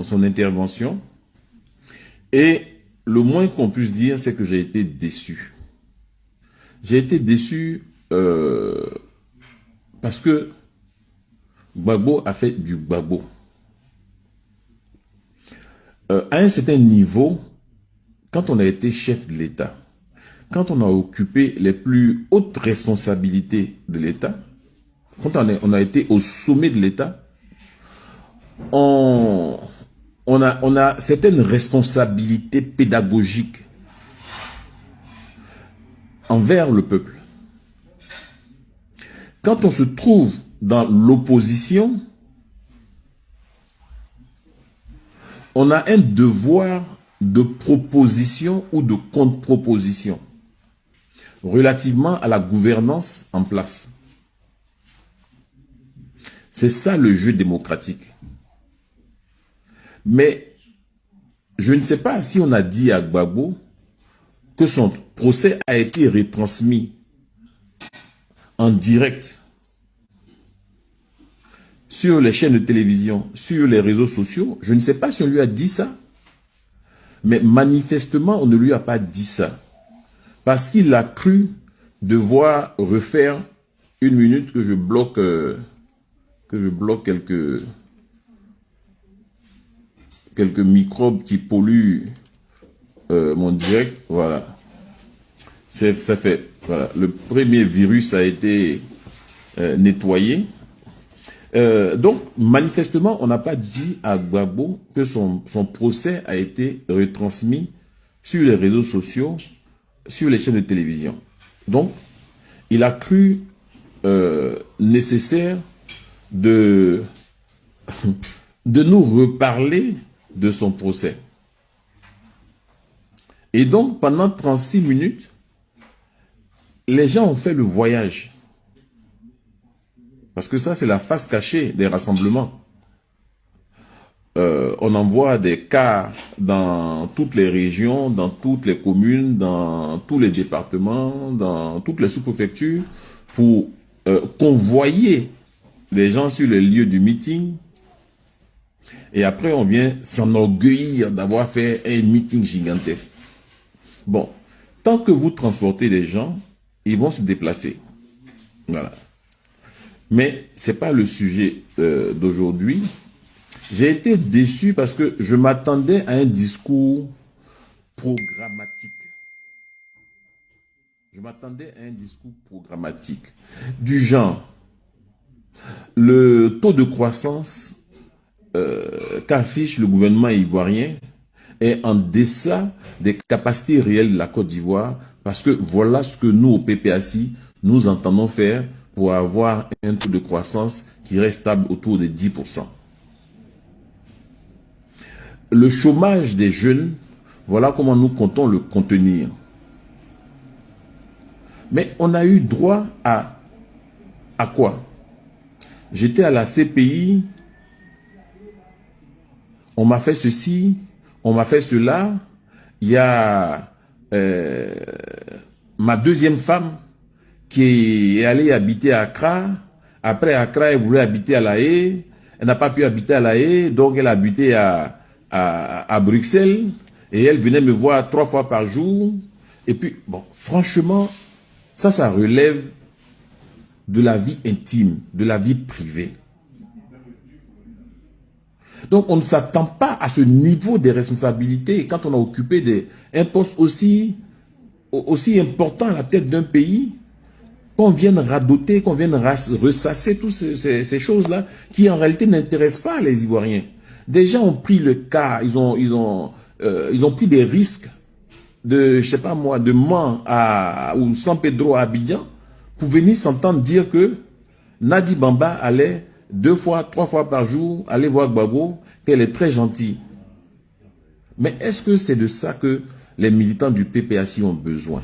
son intervention. Et le moins qu'on puisse dire, c'est que j'ai été déçu. J'ai été déçu parce que Gbagbo a fait du Gbagbo. À un certain niveau, quand on a été chef de l'État, quand on a occupé les plus hautes responsabilités de l'État, quand on a été au sommet de l'État, on a certaines responsabilités pédagogiques envers le peuple. Quand on se trouve dans l'opposition, on a un devoir de proposition ou de contre-proposition relativement à la gouvernance en place. C'est ça le jeu démocratique. Mais je ne sais pas si on a dit à Gbagbo que son procès a été retransmis en direct sur les chaînes de télévision, sur les réseaux sociaux. Je ne sais pas si on lui a dit ça, mais manifestement, on ne lui a pas dit ça. Parce qu'il a cru devoir refaire une minute que je bloque quelques microbes qui polluent mon direct. Voilà. Ça fait, voilà. Le premier virus a été nettoyé. Donc, manifestement, on n'a pas dit à Gbagbo que son procès a été retransmis sur les réseaux sociaux, sur les chaînes de télévision. Donc, il a cru nécessaire de nous reparler de son procès. Et donc, pendant 36 minutes, les gens ont fait le voyage. Parce que ça, c'est la face cachée des rassemblements. On envoie des cars dans toutes les régions, dans toutes les communes, dans tous les départements, dans toutes les sous-préfectures, pour convoyer les gens sur les lieux du meeting. Et après, on vient s'enorgueillir d'avoir fait un meeting gigantesque. Bon, tant que vous transportez les gens, ils vont se déplacer. Voilà. Mais ce n'est pas le sujet d'aujourd'hui. J'ai été déçu parce que je m'attendais à un discours programmatique. Je m'attendais à un discours programmatique. Du genre, le taux de croissance qu'affiche le gouvernement ivoirien est en deçà des capacités réelles de la Côte d'Ivoire, parce que voilà ce que nous, au PPACI, nous entendons faire pour avoir un taux de croissance qui reste stable autour de 10%. Le chômage des jeunes, voilà comment nous comptons le contenir. Mais on a eu droit à quoi? J'étais à la CPI, on m'a fait ceci, on m'a fait cela. Il y a ma deuxième femme qui est allée habiter à Accra. Après Accra, elle voulait habiter à La Haye. Elle n'a pas pu habiter à La Haye, donc elle a habité à Bruxelles. Et elle venait me voir 3 fois par jour. Et puis, bon, franchement, ça relève de la vie intime, de la vie privée. Donc, on ne s'attend pas à ce niveau de responsabilité quand on a occupé un poste aussi important à la tête d'un pays, qu'on vienne radoter, qu'on vienne ressasser toutes ces choses-là qui en réalité n'intéressent pas les Ivoiriens. Des gens ont pris le cas, ils ont pris des risques de, je sais pas moi, de Mans ou San Pedro à Abidjan pour venir s'entendre dire que Nadi Bamba allait 2 fois, 3 fois par jour aller voir Gbagbo, qu'elle est très gentille. Mais est-ce que c'est de ça que les militants du PPACI ont besoin?